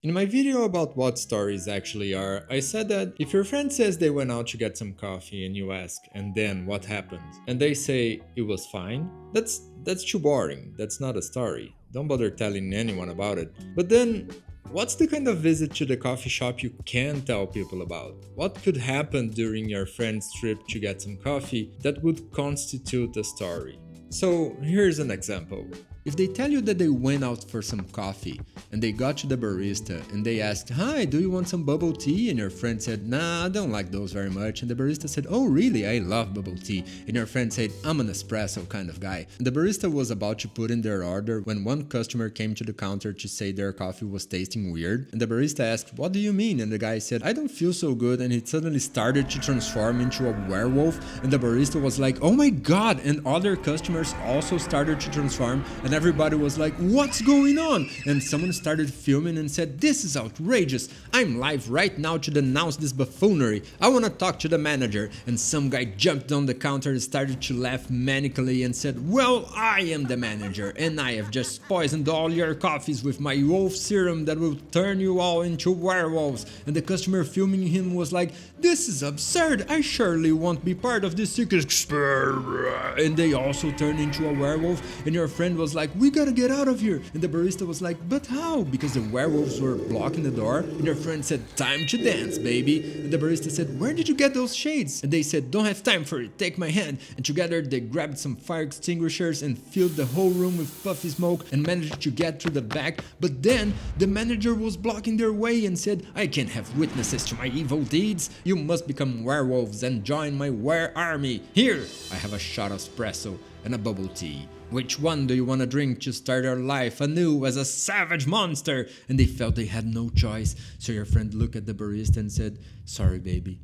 In my video about what stories actually are, I said that if your friend says they went out to get some coffee and you ask, and then what happened? And they say it was fine, that's too boring. That's not a story. Don't bother telling anyone about it. But then what's the kind of visit to the coffee shop you can tell people about? What could happen during your friend's trip to get some coffee that would constitute a story? So here's an example. If they tell you that they went out for some coffee and they got to the barista and they asked, "Hi, do you want some bubble tea?" and your friend said, "Nah, I don't like those very much," and the barista said, "Oh, really? I love bubble tea," and your friend said, "I'm an espresso kind of guy," and the barista was about to put in their order when one customer came to the counter to say their coffee was tasting weird, and the barista asked, "What do you mean?" and the guy said, "I don't feel so good," and it suddenly started to transform into a werewolf, and the barista was like, "Oh my god," and other customers also started to transform, and everybody was like, "What's going on?" And someone started filming and said, "This is outrageous. I'm live right now to denounce this buffoonery. I want to talk to the manager." And some guy jumped on the counter and started to laugh manically and said, "Well, I am the manager and I have just poisoned all your coffees with my wolf serum that will turn you all into werewolves." And the customer filming him was like, "This is absurd. I surely won't be part of this secret experiment." And they also turned into a werewolf, and your friend was like, "We gotta get out of here." And the barista was like, "But how?" Because the werewolves were blocking the door, and your friend said, "Time to dance, baby." And the barista said, "Where did you get those shades?" And they said, "Don't have time for it, take my hand." And together they grabbed some fire extinguishers and filled the whole room with puffy smoke and managed to get through the back. But then the manager was blocking their way and said, "I can't have witnesses to my evil deeds. You must become werewolves and join my were army. Here, I have a shot of espresso and a bubble tea. Which one do you want to drink to start your life anew as a savage monster?" And they felt they had no choice. So your friend looked at the barista and said, "Sorry, baby,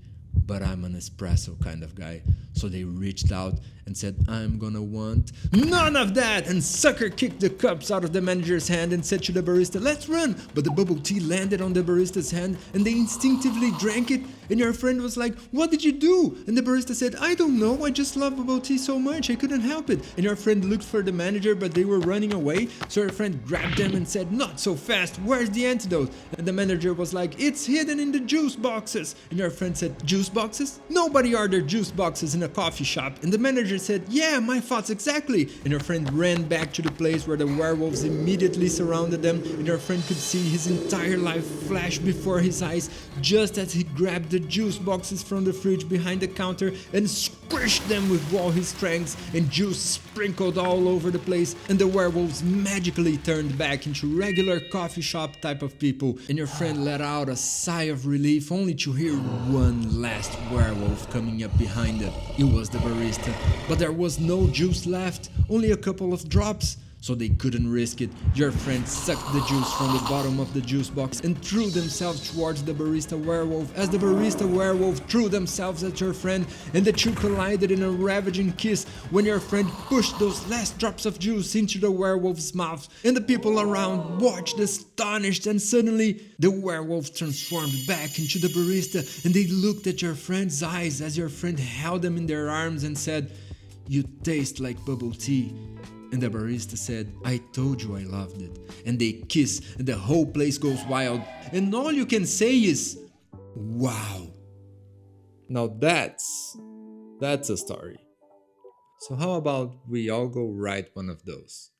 but I'm an espresso kind of guy." So they reached out and said, "I'm gonna want none of that," and sucker kicked the cups out of the manager's hand and said to the barista, "Let's run." But the bubble tea landed on the barista's hand and they instinctively drank it, and your friend was like, "What did you do?" And the barista said, "I don't know, I just love bubble tea so much, I couldn't help it." And your friend looked for the manager, but they were running away, so your friend grabbed them and said, "Not so fast, where's the antidote?" And the manager was like, "It's hidden in the juice boxes." And your friend said, "Juice boxes? Nobody ordered juice boxes in a coffee shop." And the manager said, "Yeah, my thoughts exactly." And your friend ran back to the place where the werewolves immediately surrounded them, and your friend could see his entire life flash before his eyes just as he grabbed the juice boxes from the fridge behind the counter and squished them with all his strength, and juice sprinkled all over the place, and the werewolves magically turned back into regular coffee shop type of people, and your friend let out a sigh of relief only to hear one last werewolf coming up behind it. It was the barista, but there was no juice left, only a couple of drops. So they couldn't risk it. Your friend sucked the juice from the bottom of the juice box and threw themselves towards the barista werewolf as the barista werewolf threw themselves at your friend, and the two collided in a ravaging kiss when your friend pushed those last drops of juice into the werewolf's mouth, and the people around watched astonished, and suddenly the werewolf transformed back into the barista, and they looked at your friend's eyes as your friend held them in their arms and said, "You taste like bubble tea." And the barista said, "I told you I loved it." And they kiss, and the whole place goes wild. And all you can say is, "Wow." Now that's a story. So how about we all go write one of those?